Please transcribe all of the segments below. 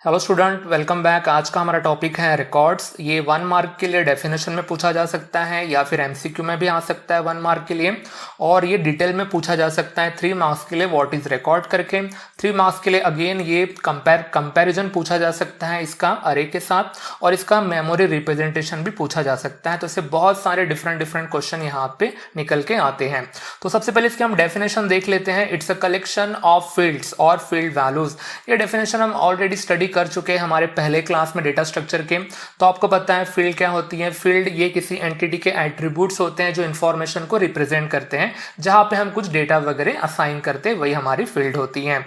Hello student, welcome back. आज का हमारा टॉपिक है रिकॉर्ड्स। ये 1 मार्क के लिए डेफिनेशन में पूछा जा सकता है या फिर एमसीक्यू में भी आ सकता है 1 मार्क के लिए, और ये डिटेल में पूछा जा सकता है 3 मार्क्स के लिए व्हाट इज रिकॉर्ड करके। 3 मार्क्स के लिए अगेन ये कंपैरिजन पूछा जा सकता है इसका अरे के साथ, और इसका मेमोरी रिप्रेजेंटेशन भी पूछा जा सकता है। तो इससे बहुत सारे डिफरेंट क्वेश्चन यहाँ पे निकल के आते हैं। तो सबसे पहले इसके हम डेफिनेशन देख लेते हैं। It's a collection of fields और फील्ड वैल्यूज। ये डेफिनेशन हम ऑलरेडी स्टडी कर चुके हैं हमारे पहले क्लास में डेटा स्ट्रक्चर के। तो आपको पता है फील्ड क्या होती है। फील्ड ये किसी एंटिटी के एट्रीब्यूट्स होते हैं जो इंफॉर्मेशन को रिप्रेजेंट करते हैं, जहां पे हम कुछ डेटा वगैरह असाइन करते हैं, वही हमारी फील्ड होती है।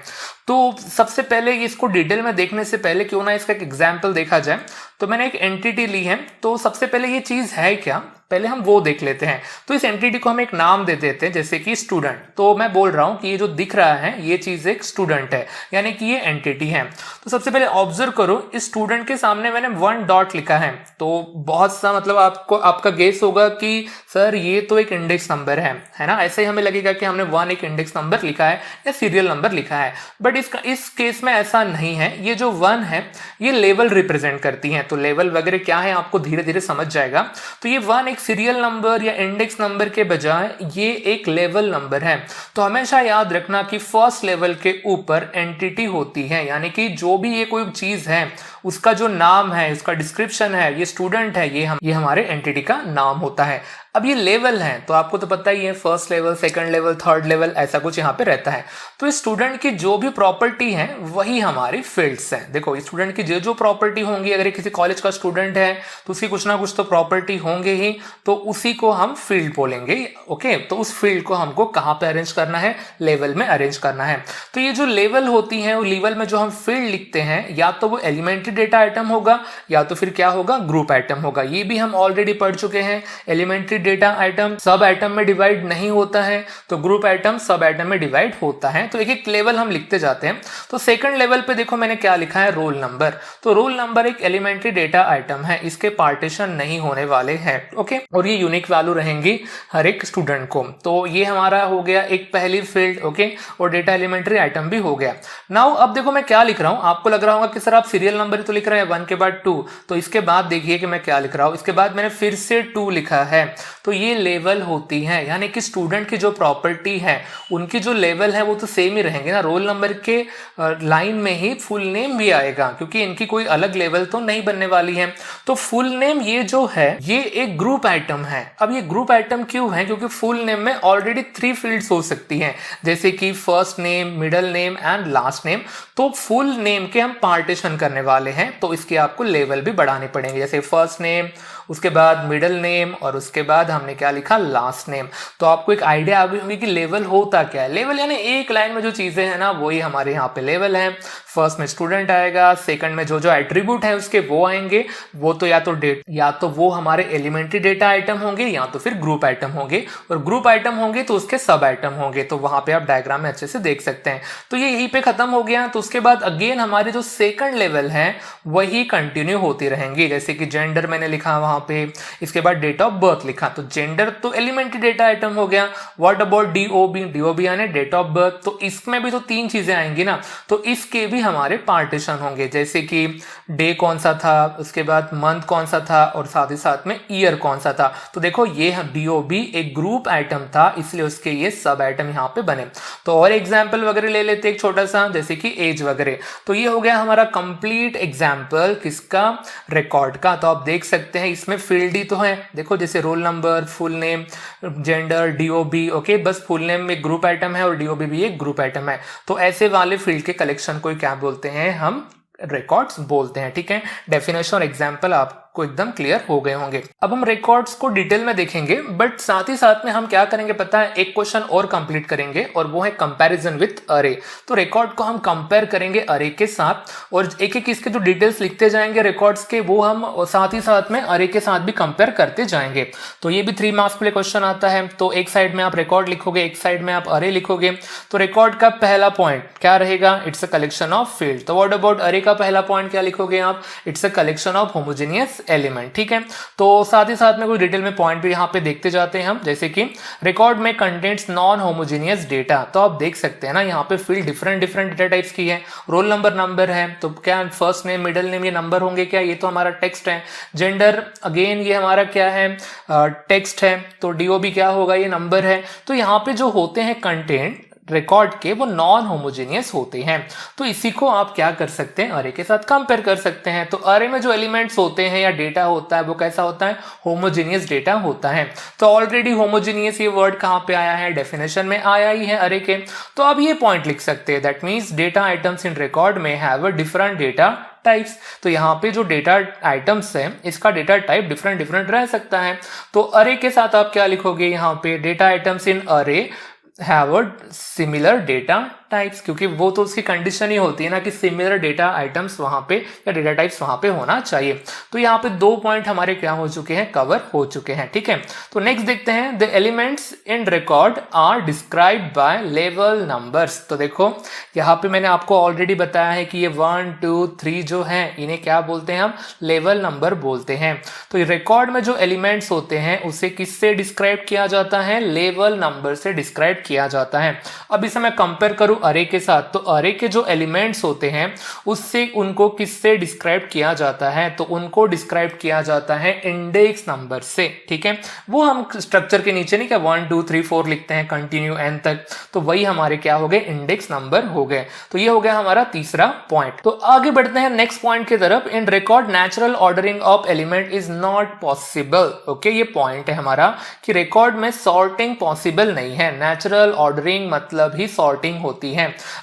तो सबसे पहले इसको डिटेल में देखने से पहले क्यों ना इसका एक एग्जाम्पल देखा जाए। तो मैंने एक एंटिटी ली है, तो सबसे पहले ये चीज है क्या, पहले हम वो देख लेते हैं। तो इस एंटिटी को हम एक नाम दे देते हैं, जैसे कि स्टूडेंट। तो मैं बोल रहा हूं कि ये जो दिख रहा है ये चीज एक स्टूडेंट है, यानी कि ये एंटिटी है। तो सबसे पहले ऑब्जर्व करो, इस स्टूडेंट के सामने मैंने 1 डॉट लिखा है। तो बहुत सा मतलब आपका गेस होगा कि सर ये तो एक इंडेक्स नंबर है ना। ऐसे ही हमें लगेगा कि हमने 1 एक इंडेक्स नंबर लिखा है या सीरियल नंबर लिखा है, बट इस केस में ऐसा नहीं है। ये जो 1 है ये लेवल रिप्रेजेंट करती है। तो लेवल वगैरह क्या है आपको धीरे धीरे समझ जाएगा। तो ये 1 एक सीरियल नंबर या इंडेक्स नंबर के बजाय ये एक लेवल नंबर है। तो हमेशा याद रखना कि फर्स्ट लेवल के ऊपर एंटिटी होती है, यानी कि जो भी ये कोई चीज है उसका जो नाम है, उसका डिस्क्रिप्शन है, ये स्टूडेंट है, ये हमारे एंटिटी का नाम होता है। अब ये लेवल है तो आपको तो पता ही है, first level, second level, third level, ऐसा कुछ यहाँ पे रहता है। तो इस स्टूडेंट की जो भी प्रॉपर्टी है वही हमारी फील्ड्स हैं। देखो इस स्टूडेंट की जो प्रॉपर्टी होंगी, अगर ये किसी कॉलेज का स्टूडेंट है तो उसकी कुछ ना कुछ तो प्रॉपर्टी होंगे ही, तो उसी को हम फील्ड बोलेंगे। ओके, तो उस फील्ड को हमको कहाँ पे अरेंज करना है, लेवल में अरेंज करना है। तो ये जो लेवल होती है, वो लेवल में जो हम फील्ड लिखते हैं, या तो वो एलिमेंट्री डेटा आइटम होगा या तो फिर क्या होगा, ग्रुप आइटम होगा। ये भी हम ऑलरेडी पढ़ चुके हैं। एलिमेंट्री डेटा आइटम सब आइटम में डिवाइड नहीं होता है, तो ग्रुप आइटम सब आइटम में डिवाइड होता है। तो एक एक लेवल हम लिखते जाते हैं। तो सेकंड लेवल पे देखो मैंने क्या लिखा है, रोल नंबर। तो रोल नंबर एक एलिमेंट्री डेटा आइटम है, इसके पार्टीशन नहीं होने वाले हैं। ओके, और ये यूनिक वैल्यू रहेंगी हर एक स्टूडेंट को। तो ये हमारा हो गया एक पहली फील्ड। ओके, और डेटा एलिमेंट्री आइटम भी हो गया। नाउ अब देखो मैं क्या लिख रहा हूं। आपको लग रहा होगा कि सर आप सीरियल नंबर ही तो लिख रहे हैं, 1 के बाद 2। तो इसके बाद देखिए कि मैं क्या लिख रहा हूं। इसके बाद मैंने फिर से 2 लिखा है। तो ये लेवल होती है, यानी कि स्टूडेंट की जो प्रॉपर्टी है उनकी जो लेवल है वो तो सेम ही रहेंगे ना। रोल नंबर के लाइन में ही फुल नेम भी आएगा, क्योंकि इनकी कोई अलग लेवल तो नहीं बनने वाली है। तो फुल नेम ये जो है ये एक ग्रुप आइटम है। अब ये ग्रुप आइटम क्यों है, क्योंकि फुल नेम में ऑलरेडी 3 फील्ड्स हो सकती हैं, जैसे कि first name, middle name and last name. तो फुल नेम के हम पार्टीशन करने वाले हैं, तो इसके आपको लेवल भी बढ़ाने पड़ेंगे, जैसे फर्स्ट नेम, उसके बाद मिडल नेम, और उसके बाद हमने क्या लिखा, लास्ट नेम। तो आपको एक आइडिया आ गई होगी कि लेवल होता क्या है। लेवल यानी एक लाइन में जो चीजें हैं ना वही हमारे यहाँ पे लेवल है। फर्स्ट में स्टूडेंट आएगा, सेकंड में जो एट्रीब्यूट है उसके वो आएंगे, वो तो या तो वो हमारे एलिमेंट्री डेटा आइटम होंगे या तो फिर ग्रुप आइटम होंगे, और ग्रुप आइटम होंगे तो उसके सब आइटम होंगे। तो वहां पे आप डायग्राम में अच्छे से देख सकते हैं। तो ये यहीं पे खत्म हो गया। तो उसके बाद अगेन हमारे जो सेकंड लेवल है वही कंटिन्यू होती रहेंगी, जैसे कि जेंडर मैंने लिखा वहां पे, इसके बाद डेट ऑफ बर्थ लिखा। तो जेंडर तो एलिमेंट्री डेटा आइटम हो गया। व्हाट अबाउट डीओबी, डीओबी यानी डेट ऑफ बर्थ। तो इसमें भी तो 3 चीजें आएंगी ना, तो इसके भी हमारे पार्टीशन होंगे, जैसे कि डे कौन सा था, उसके बाद मंथ कौन सा था, और साथ ही साथ में ईयर कौन सा था। तो देखो ये डीओबी एक ग्रुप आइटम था, इसलिए उसके ये सब आइटम यहाँ पे बने। तो और एग्जाम्पल वगैरह ले लेते एक छोटा सा, जैसे कि एज वगैरह। तो ये हो गया हमारा कंप्लीट एग्जाम्पल किसका, रिकॉर्ड का। तो आप देख सकते हैं इसमें फील्ड ही तो है, देखो जैसे roll number, full name, gender, DOB. Okay, बस फुल नेम में ग्रुप आइटम है और डीओबी भी एक ग्रुप आइटम है। तो ऐसे वाले फील्ड के कलेक्शन को क्या बोलते हैं, हम रिकॉर्ड्स बोलते हैं। ठीक है, डेफिनेशन और एग्जाम्पल आपको एकदम क्लियर हो गए होंगे। अब हम रिकॉर्ड्स को डिटेल में देखेंगे, बट साथ ही साथ में हम क्या करेंगे पता है, एक क्वेश्चन और कंप्लीट करेंगे, और वो है कंपैरिजन विथ अरे। तो रिकॉर्ड को हम कंपेयर करेंगे अरे के साथ, और एक एक इसके जो डिटेल्स लिखते जाएंगे रिकॉर्ड्स के, वो हम साथ ही साथ में अरे के साथ भी कंपेयर करते जाएंगे। तो ये भी 3 मार्क्स के लिए क्वेश्चन आता है। तो एक साइड में आप रिकॉर्ड लिखोगे, एक साइड में आप अरे लिखोगे। तो रिकॉर्ड का पहला पॉइंट क्या रहेगा, it's a collection of field. तो व्हाट अबाउट अरे का पहला पॉइंट क्या लिखोगे आप, it's a collection of homogeneous element. ठीक है, तो साथ ही साथ में कोई डिटेल में पॉइंट भी यहाँ पे देखते जाते हैं हम, जैसे कि रिकॉर्ड में कंटेंट्स नॉन होमोजीनियस डेटा। तो आप देख सकते हैं ना यहाँ पे field different different data types की है। रोल नंबर है, तो क्या फर्स्ट नेम मिडिल नेम ये नंबर होंगे क्या? ये तो हमारा टेक्स्ट है। जेंडर अगेन ये हमारा क्या है? टेक्स्ट है। तो डीओबी क्या होगा? ये नंबर है। तो यहाँ पे जो होते हैं कंटेंट रिकॉर्ड के वो नॉन होमोजेनियस होते हैं। तो इसी को आप क्या कर सकते हैं? अरे के साथ कंपेयर कर सकते हैं। तो अरे में जो एलिमेंट्स होते हैं या डेटा होता है वो कैसा होता है? होमोजेनियस डेटा होता है। तो ऑलरेडी होमोजेनियस ये वर्ड कहाँ पे आया है? डेफिनेशन में आया ही है अरे के। तो अब ये पॉइंट लिख सकते हैं, that means data items in record में have a different data types. तो यहाँ पे जो डेटा आइटम्स है इसका डेटा टाइप डिफरेंट डिफरेंट रह सकता है। तो अरे के साथ आप क्या लिखोगे? यहाँ पे डेटा आइटम्स इन अरे have a similar data types, क्योंकि वो तो उसकी कंडीशन ही होती है ना कि सिमिलर डेटा आइटम्स वहां पे या डेटा टाइप्स वहां पे होना चाहिए। तो यहाँ पे 2 पॉइंट हमारे क्या हो चुके हैं? कवर हो चुके हैं। ठीक है, तो नेक्स्ट देखते हैं, the elements in record are described by level numbers. तो देखो यहाँ पे मैंने आपको ऑलरेडी बताया है कि ये 1 2 3 जो है इन्हें क्या बोलते हैं? हम लेवल नंबर बोलते हैं। तो रिकॉर्ड में जो एलिमेंट्स होते हैं उसे किससे डिस्क्राइब किया जाता है? लेवल नंबर से डिस्क्राइब किया जाता है। अब इसे मैं कंपेयर करूं अरे के साथ, तो अरे के जो एलिमेंट्स होते हैं उससे उनको किससे डिस्क्राइब किया जाता है? तो उनको डिस्क्राइब किया जाता है इंडेक्स नंबर से। ठीक है, वो हम स्ट्रक्चर के नीचे नहीं क्या 1 2 3 4 लिखते हैं कंटिन्यू एन तक, तो वही हमारे क्या हो गए? इंडेक्स नंबर हो गए। तो ये हो गया हमारा तीसरा पॉइंट। तो आगे बढ़ते हैं नेक्स्ट पॉइंट की तरफ। In record natural ordering of element is not possible. Okay, ये पॉइंट है हमारा कि रिकॉर्ड में सॉर्टिंग पॉसिबल नहीं है। नेचुरल ऑर्डरिंग मतलब ही सॉर्टिंग होती है।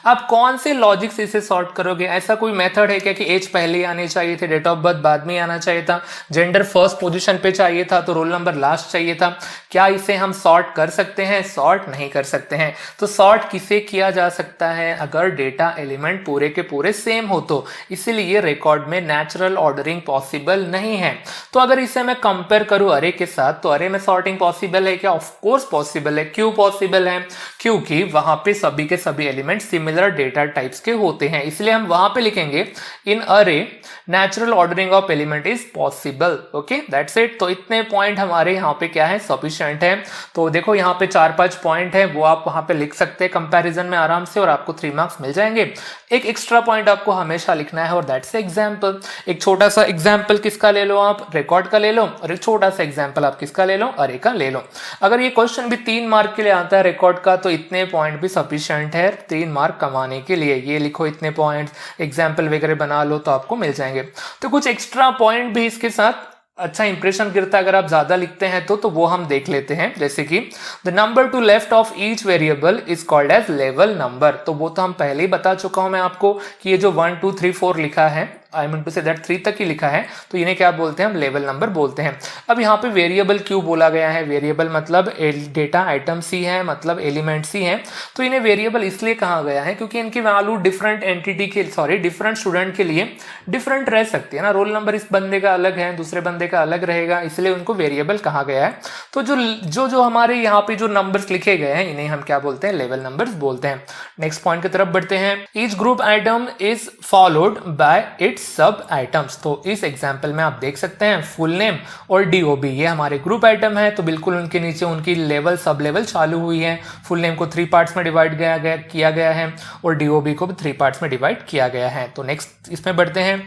आप कौन से लॉजिक से इसे सॉर्ट करोगे? ऐसा कोई मेथड है क्या कि एज पहले आने चाहिए थे, डेट ऑफ बर्थ बाद में आना चाहिए था, जेंडर फर्स्ट पोजीशन पे चाहिए था तो रोल नंबर लास्ट चाहिए था? क्या इसे हम सॉर्ट कर सकते हैं? सॉर्ट नहीं कर सकते हैं। तो सॉर्ट किसे किया जा सकता है? अगर डेटा एलिमेंट पूरे के पूरे सेम हो तो। इसीलिए रिकॉर्ड में नेचुरल ऑर्डरिंग पॉसिबल नहीं है। तो अगर इसे मैं कंपेयर करूं अरे के साथ, तो अरे में सॉर्टिंग पॉसिबल है क्या? ऑफ कोर्स पॉसिबल है। क्यों पॉसिबल है? क्योंकि वहां पे सभी के सभी एलिमेंट सिमिलर डेटा टाइप्स के होते हैं, इसलिए हम वहां पे लिखेंगे इन अरे natural ordering of element is possible. Okay, that's it. तो इतने पॉइंट हमारे यहाँ पे क्या है? सफिशिएंट है। तो देखो यहाँ पे 4-5 पॉइंट है, वो आप वहां पे लिख सकते हैं कंपैरिजन में आराम से और आपको 3 मार्क्स मिल जाएंगे। एक एक्स्ट्रा पॉइंट आपको हमेशा लिखना है और दैट्स एग्जाम्पल। एक छोटा सा एग्जाम्पल किसका ले लो? आप रिकॉर्ड का ले लो, और एक छोटा सा एग्जाम्पल आप किसका ले लो? अरे का ले लो। अगर ये क्वेश्चन भी 3 मार्क के लिए आता है रिकॉर्ड का, तो इतने पॉइंट भी सफिशिएंट है 3 मार्क कमाने के लिए। ये लिखो इतने पॉइंट्स, एग्जाम्पल वगैरह बना लो तो आपको मिल जाएंगे। तो कुछ एक्स्ट्रा पॉइंट भी इसके साथ अच्छा इंप्रेशन गिरता है अगर आप ज्यादा लिखते हैं तो वो हम देख लेते हैं। जैसे कि the number to left of each variable is called as level number. तो वो तो हम पहले ही बता चुका हूं मैं आपको कि ये जो 1 2 3 4 लिखा है, I mean to say that 3 तक ही लिखा है, तो इन्हें क्या बोलते हैं? हम लेवल नंबर बोलते हैं। अब यहाँ पे वेरिएबल क्यों बोला गया है? वेरिएबल मतलब डेटा आइटम्स ही है, मतलब एलिमेंट्स ही हैं। तो इन्हें वेरिएबल इसलिए कहा गया है क्योंकि इनकी वैल्यू डिफरेंट एंटिटी के डिफरेंट स्टूडेंट के लिए डिफरेंट रह सकती है ना। रोल नंबर इस बंदे का अलग है, दूसरे बंदे का अलग रहेगा, इसलिए उनको वेरिएबल कहा गया है। तो जो हमारे यहाँ पे जो नंबर्स लिखे गए हैं इन्हें हम क्या बोलते हैं? लेवल नंबर्स बोलते हैं। नेक्स्ट पॉइंट की तरफ बढ़ते हैं। Each group item is followed by it's सब आइटम्स। तो इस एग्जांपल में आप देख सकते हैं फुल नेम और डीओबी ये हमारे ग्रुप आइटम है, तो बिल्कुल उनके नीचे उनकी लेवल सब लेवल चालू हुई है। फुल नेम को 3 पार्ट्स में डिवाइड किया गया है और डीओबी को भी 3 पार्ट्स में डिवाइड किया गया है। तो नेक्स्ट इसमें बढ़ते हैं।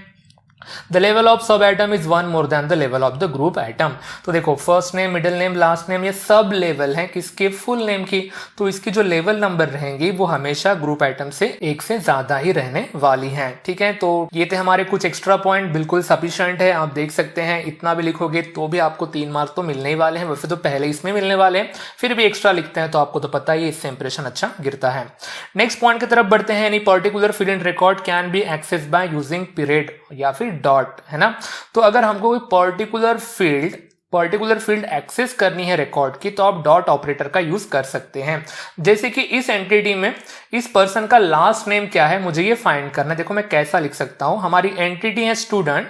The level of सब item is 1 more than the level of the group item। तो देखो first name, middle name, last name ये सब लेवल है किसके? फुल नेम की। तो इसकी जो लेवल नंबर रहेंगी वो हमेशा ग्रुप आइटम से 1 से ज्यादा ही रहने वाली हैं। ठीक है, तो ये थे हमारे कुछ एक्स्ट्रा पॉइंट, बिल्कुल सफिशिएंट है। आप देख सकते हैं इतना भी लिखोगे तो भी आपको 3 मार्क तो मिलने ही वाले हैं। वैसे तो पहले इसमें मिलने वाले हैं, फिर भी एक्स्ट्रा लिखते हैं तो आपको तो पता ही इससे इंप्रेशन अच्छा गिरता है। नेक्स्ट पॉइंट की तरफ बढ़ते हैं। Any particular field in record can be access by using period या फिर डॉट, है ना। तो अगर हमको कोई पर्टिकुलर फील्ड एक्सेस करनी है रिकॉर्ड की तो आप डॉट ऑपरेटर का यूज कर सकते हैं। जैसे कि इस एंटिटी में इस पर्सन का लास्ट नेम क्या है मुझे ये फाइंड करना है। देखो मैं कैसा लिख सकता हूं, हमारी एंटिटी है स्टूडेंट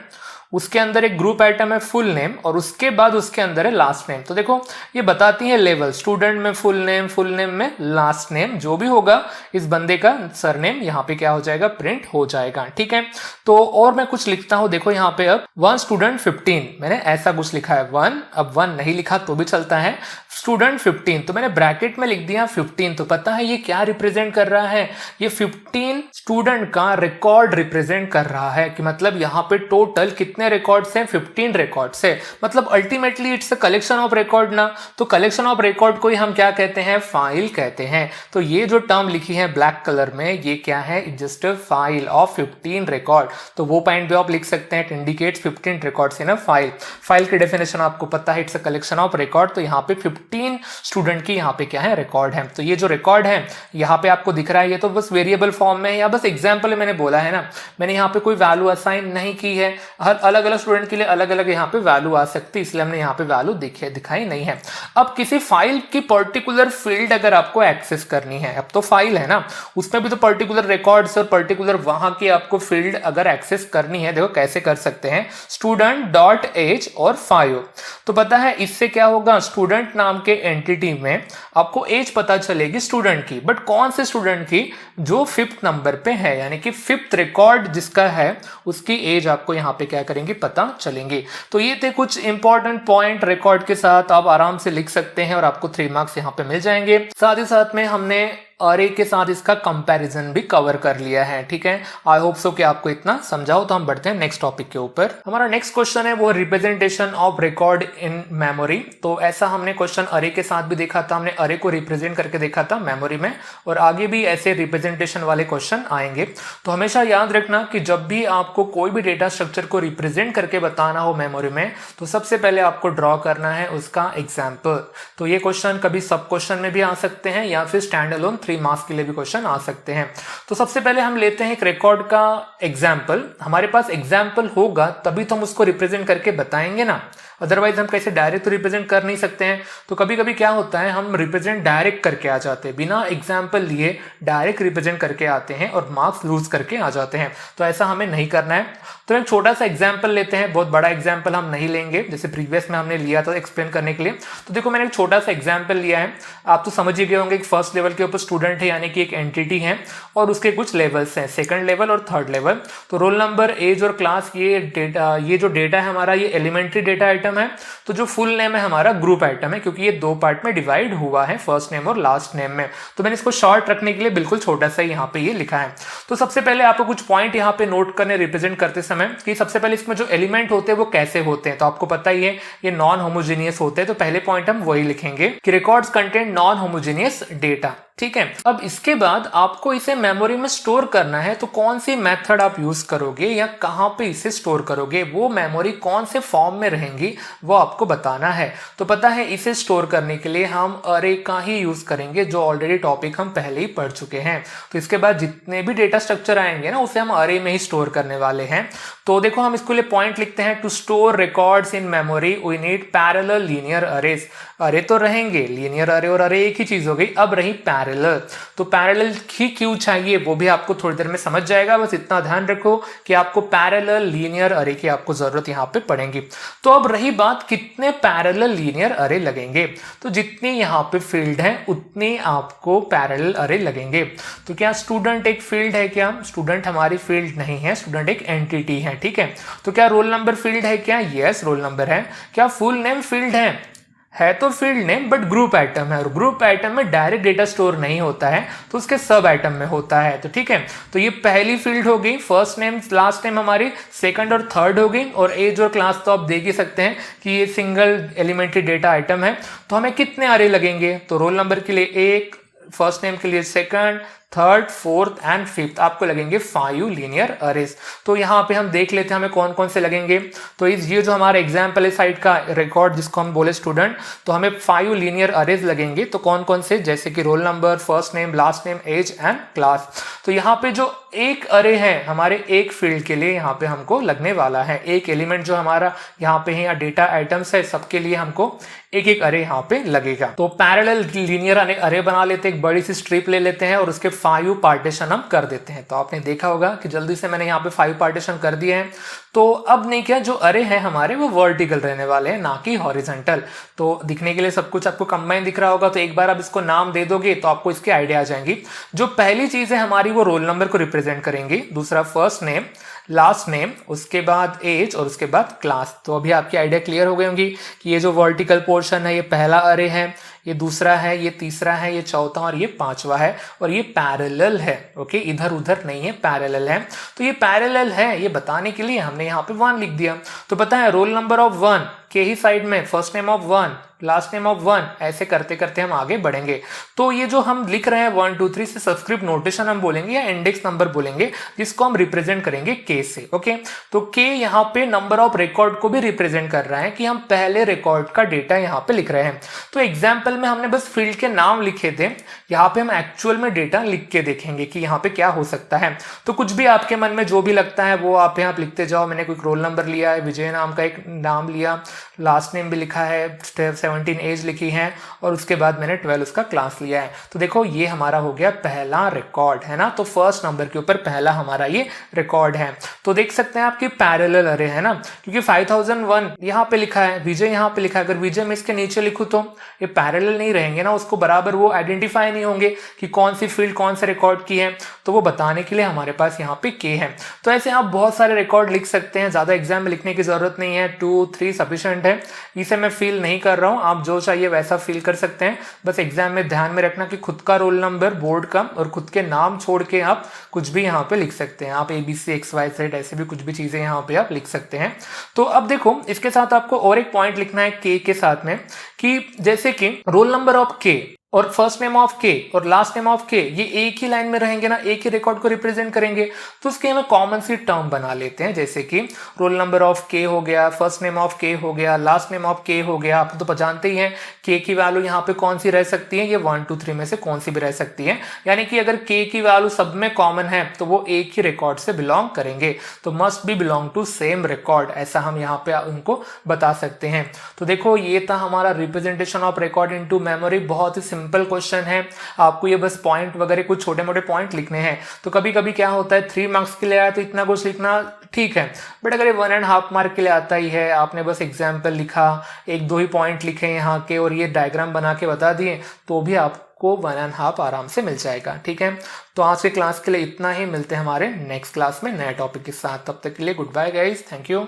उसके अंदर एक ग्रुप आइटम है फुल नेम और उसके बाद उसके अंदर है लास्ट नेम। तो देखो ये बताती है लेवल, स्टूडेंट में फुल नेम में लास्ट नेम, जो भी होगा इस बंदे का सरनेम यहाँ पे क्या हो जाएगा, प्रिंट हो जाएगा। ठीक है, तो और मैं कुछ लिखता हूं, देखो यहाँ पे अब 1 स्टूडेंट 15, मैंने ऐसा कुछ लिखा है 1, अब 1 नहीं लिखा तो भी चलता है, स्टूडेंट 15, तो मैंने ब्रैकेट में लिख दिया 15। तो पता है ये क्या रिप्रेजेंट कर रहा है, ये 15 स्टूडेंट का रिकॉर्ड रिप्रेजेंट कर रहा है, कि मतलब यहाँ पे टोटल कितने रिकॉर्ड्स हैं, 15 रिकॉर्ड्स है। मतलब ultimately it's a collection of record ना, तो कलेक्शन ऑफ रिकॉर्ड को ही हम क्या कहते हैं, फाइल कहते हैं। तो ये जो टर्म लिखी है ब्लैक कलर में, ये क्या है, just a file of 15 record. तो वो पॉइंट भी आप लिख सकते हैं, it indicates 15 records in a file. File की डेफिनेशन आपको पता है, it's a collection of record. तो यहाँ पे 15 स्टूडेंट की यहाँ पे क्या है, रिकॉर्ड है। तो ये जो रिकॉर्ड है यहाँ पे आपको दिख रहा है, ये तो बस वेरिएबल फॉर्म में या बस एग्जाम्पल मैंने बोला है ना, मैंने यहाँ पे कोई वैल्यू असाइन नहीं की है। हर अलग अलग स्टूडेंट के लिए अलग अलग यहाँ पे वैल्यू आ सकती है, इसलिए हमने यहाँ पे वैल्यू दिखाई नहीं है। अब किसी फाइल की पर्टिकुलर फील्ड अगर आपको एक्सेस करनी है, अब तो फाइल है ना, उसमें भी तो पर्टिकुलर रिकॉर्ड्स और पर्टिकुलर वहां की आपको फील्ड अगर एक्सेस करनी है, देखो कैसे कर सकते हैं, स्टूडेंट डॉट एज और 5। तो पता है इससे क्या होगा, स्टूडेंट नाम के एंटिटी में आपको एज पता चलेगी स्टूडेंट की, बट कौन से स्टूडेंट की, जो 5th नंबर पे है, यानी कि 5th रिकॉर्ड जिसका है उसकी एज आपको यहाँ पे क्या करेंगे, पता चलेंगे। तो ये थे कुछ इंपॉर्टेंट पॉइंट, रिकॉर्ड के साथ आप आराम से लिख सकते हैं और आपको 3 मार्क्स यहाँ पे मिल जाएंगे। साथ ही साथ में हमने अरे के साथ इसका कंपैरिजन भी कवर कर लिया है। ठीक है, आई होप सो कि आपको इतना समझाओ। तो हम बढ़ते हैं नेक्स्ट टॉपिक के ऊपर। हमारा नेक्स्ट क्वेश्चन है वो representation of record in memory. तो ऐसा हमने क्वेश्चन अरे के साथ भी देखा था, हमने अरे को रिप्रेजेंट करके देखा था मेमोरी में, और आगे भी ऐसे रिप्रेजेंटेशन वाले क्वेश्चन आएंगे। तो हमेशा याद रखना कि जब भी आपको कोई भी डेटा स्ट्रक्चर को रिप्रेजेंट करके बताना हो मेमोरी में, तो सबसे पहले आपको ड्रॉ करना है उसका एग्जाम्पल। तो ये क्वेश्चन कभी सब क्वेश्चन में भी आ सकते हैं या फिर स्टैंड अलोन 3 मार्क्स के लिए भी क्वेश्चन आ सकते हैं। तो सबसे पहले हम लेते हैं एक रिकॉर्ड का एग्जाम्पल। हमारे पास एग्जाम्पल होगा तभी तो हम उसको रिप्रेजेंट करके बताएंगे ना, अदरवाइज हम कैसे डायरेक्ट तो रिप्रेजेंट कर नहीं सकते हैं। तो कभी कभी क्या होता है, हम रिप्रेजेंट डायरेक्ट करके आ जाते हैं, बिना एग्जाम्पल लिए डायरेक्ट रिप्रेजेंट करके आते हैं और मार्क्स लूज करके आ जाते हैं। तो ऐसा हमें नहीं करना है। तो एक छोटा सा एग्जाम्पल लेते हैं, बहुत बड़ा एग्जाम्पल हम नहीं लेंगे, जैसे प्रीवियस में हमने लिया था एक्सप्लेन करने के लिए। तो देखो मैंने एक छोटा सा एग्जाम्पल लिया है, आप तो समझ ही गए होंगे। एक फर्स्ट लेवल के ऊपर स्टूडेंट है, यानी कि एक एंटिटी है, और उसके कुछ लेवल्स हैं, सेकंड लेवल और थर्ड लेवल। तो रोल नंबर, एज और क्लास, ये जो डेटा है हमारा, ये एलिमेंट्री डेटा आइटम है। तो जो फुल नेम है हमारा ग्रुप आइटम है, क्योंकि ये 2 पार्ट में डिवाइड हुआ है, फर्स्ट नेम और लास्ट नेम में। तो मैंने इसको शॉर्ट रखने के लिए बिल्कुल छोटा सा यहाँ पे ये लिखा है। तो सबसे पहले आपको कुछ पॉइंट यहाँ पे नोट करने रिप्रेजेंट करते समय, कि सबसे पहले इसमें जो एलिमेंट होते हैं वो कैसे होते हैं। तो आपको पता ही है ये नॉन होमोजेनियस होते हैं। तो पहले पॉइंट हम वही लिखेंगे कि records contain non homogeneous data. ठीक है, अब इसके बाद आपको इसे मेमोरी में स्टोर करना है। तो कौन सी मेथड आप यूज करोगे या कहां पे इसे स्टोर करोगे, वो मेमोरी कौन से फॉर्म में रहेंगी वो आपको बताना है। तो पता है इसे स्टोर करने के लिए हम अरे का ही यूज करेंगे, जो ऑलरेडी टॉपिक हम पहले ही पढ़ चुके हैं। तो इसके बाद जितने भी डेटा स्ट्रक्चर आएंगे ना, उसे हम अरे में ही स्टोर करने वाले हैं। तो देखो हम इसके लिए पॉइंट लिखते हैं, to store records in memory we need parallel linear arrays. अरे तो रहेंगे, लीनियर अरे और अरे एक ही चीज हो गई। अब रही पैरेलल, तो पैरेलल ही क्यों चाहिए वो भी आपको थोड़ी देर में समझ जाएगा। बस इतना ध्यान रखो कि आपको पैरेलल लीनियर अरे की आपको जरूरत यहाँ पे पड़ेगी। तो अब रही बात कितने पैरेलल लीनियर अरे लगेंगे, तो जितनी यहाँ पे फील्ड है उतनी आपको पैरेलल अरे लगेंगे। तो क्या स्टूडेंट एक फील्ड है क्या, स्टूडेंट हमारी फील्ड नहीं है, स्टूडेंट एक एंटिटी है। ठीक है, तो क्या रोल नंबर फील्ड है क्या, यस रोल नंबर है। क्या फुल नेम फील्ड है तो field name, but group item है, और ग्रुप आइटम में डायरेक्ट डेटा स्टोर नहीं होता है, तो उसके सब आइटम में होता है। तो ठीक है, तो ये पहली फील्ड हो गई, फर्स्ट नेम लास्ट नेम हमारी, सेकंड और थर्ड हो गई, और एज और क्लास तो आप देख ही सकते हैं कि ये सिंगल एलिमेंट्री डेटा आइटम है। तो हमें कितने अरे लगेंगे, तो रोल नंबर के लिए 1, फर्स्ट नेम के लिए second, third, fourth and fifth, आपको लगेंगे 5 लीनियर अरेज। तो यहाँ पे हम देख लेते हैं हमें कौन कौन से लगेंगे। तो ये जो हमारा एग्जाम्पल है साइड का रिकॉर्ड जिसको हम बोले स्टूडेंट, तो हमें 5 लीनियर अरेज लगेंगे। तो कौन कौन से, जैसे कि roll number, first name, last name, age and class. तो यहाँ पे जो एक अरे है हमारे एक फील्ड के लिए यहाँ पे हमको लगने वाला है, एक एलिमेंट जो हमारा यहाँ पे है या डेटा आइटम्स है सबके लिए हमको एक अरे यहाँ पे लगेगा। तो पैरेलल लीनियर अरे बना लेते हैं, एक बड़ी सी स्ट्रिप ले लेते हैं और उसके 5 पार्टीशन हम कर देते हैं। तो आपने देखा होगा कि जल्दी से मैंने यहाँ पे 5 पार्टीशन कर दिए हैं। तो अब नहीं क्या, जो अरे हैं हमारे वो वर्टिकल रहने वाले हैं, ना कि हॉरिजॉन्टल। तो दिखने के लिए सब कुछ आपको कंबाइन दिख रहा होगा, तो एक बार आप इसको नाम दे दोगे तो आपको इसकी आइडिया आ जाएंगी। जो पहली चीज है हमारी वो रोल नंबर को रिप्रेजेंट करेंगी, दूसरा फर्स्ट नेम, लास्ट नेम, उसके बाद एज और उसके बाद क्लास। तो अभी आपकी आइडिया क्लियर हो गई होंगी कि ये जो वर्टिकल पोर्शन है ये पहला अरे है, ये दूसरा है, ये तीसरा है, ये चौथा और ये पांचवा है, और ये पैरेलल है। ओके, इधर उधर नहीं है, पैरेलल है। तो ये पैरेलल है ये बताने के लिए हमने यहाँ पे 1 लिख दिया। तो पता है रोल नंबर ऑफ 1 के ही साइड में first name of 1, last name of 1, ऐसे करते करते हम आगे बढ़ेंगे। तो ये जो हम लिख रहे हैं 1 2 3 से सब्सक्रिप्ट नोटेशन हम बोलेंगे या इंडेक्स नंबर बोलेंगे, जिसको हम रिप्रेजेंट करेंगे के से। ओके, तो के यहाँ पे नंबर ऑफ रिकॉर्ड को भी रिप्रेजेंट कर रहा है कि हम पहले रिकॉर्ड का डेटा यहाँ पे लिख रहे हैं। तो एग्जाम्पल में हमने बस फील्ड के नाम लिखे थे, यहाँ पे हम एक्चुअल में डेटा लिख के देखेंगे कि यहाँ पे क्या हो सकता है। तो कुछ भी आपके मन में जो भी लगता है वो आप यहाँ लिखते जाओ। मैंने कोई रोल नंबर लिया है, विजय नाम का एक नाम लिया, लास्ट नेम भी लिखा है, 17 एज लिखी है, और उसके बाद मैंने 12 उसका क्लास लिया है। तो देखो ये हमारा हो गया पहला रिकॉर्ड, है ना। तो फर्स्ट नंबर के ऊपर पहला हमारा ये रिकॉर्ड है। तो देख सकते हैं आपकी पैरेलल अरे है ना, क्योंकि 5001 यहाँ पे लिखा है, विजय यहाँ पे लिखा है। अगर विजय में इसके नीचे लिखूं तो ये पैरेलल नहीं रहेंगे ना, उसको बराबर वो आइडेंटिफाई नहीं होंगे कि कौन सी फील्ड कौन से रिकॉर्ड की है। तो वो बताने के लिए हमारे पास यहाँ पे के है। तो ऐसे आप बहुत सारे रिकॉर्ड लिख सकते हैं, ज्यादा एग्जाम में लिखने की जरूरत नहीं है, 2 3 सफिशिएंट है। इसे मैं फील नहीं कर रहा हूँ, आप जो चाहिए वैसा फील कर सकते हैं। बस एग्जाम में ध्यान में रखना कि खुद का रोल नंबर, बोर्ड का और खुद के नाम छोड़ के आप कुछ भी यहाँ पे लिख सकते हैं। आप ABC XYZ ऐसे भी कुछ भी चीजें यहाँ पे आप लिख सकते हैं। तो अब देखो इसके साथ आपको और एक पॉइंट लिखना है के साथ में, कि जैसे कि रोल नंबर ऑफ के और फर्स्ट नेम ऑफ के और लास्ट नेम ऑफ के ये एक ही लाइन में रहेंगे ना, एक ही रिकॉर्ड को रिप्रेजेंट करेंगे। तो उसके हमें कॉमन सी टर्म बना लेते हैं, जैसे कि रोल नंबर ऑफ के हो गया, फर्स्ट नेम ऑफ के हो गया, लास्ट नेम ऑफ के हो गया। आप तो जानते ही हैं के की वैल्यू यहाँ पे कौन सी रह सकती है, ये 1 2 3 में से कौन सी भी रह सकती है। यानी कि अगर के की वैल्यू सब में कॉमन है तो वो एक ही रिकॉर्ड से बिलोंग करेंगे, तो must be belong to same record, ऐसा हम यहाँ पे उनको बता सकते हैं। तो देखो ये था हमारा representation of record into memory. बहुत ही सिंपल क्वेश्चन है, आपको ये बस पॉइंट वगैरह कुछ छोटे मोटे पॉइंट लिखने हैं। तो कभी कभी क्या होता है 3 मार्क्स के लिए आया तो इतना कुछ लिखना ठीक है, बट अगर ये 1.5 मार्क के लिए आता ही है, आपने बस एग्जाम्पल लिखा, 1 2 ही पॉइंट लिखे यहाँ के और ये डायग्राम बना के बता दिए, तो भी आपको 1.5 आराम से मिल जाएगा। ठीक है, तो आज के क्लास के लिए इतना ही, मिलते हैं हमारे नेक्स्ट क्लास में नए टॉपिक के साथ। तब तक के लिए goodbye guys, thank you.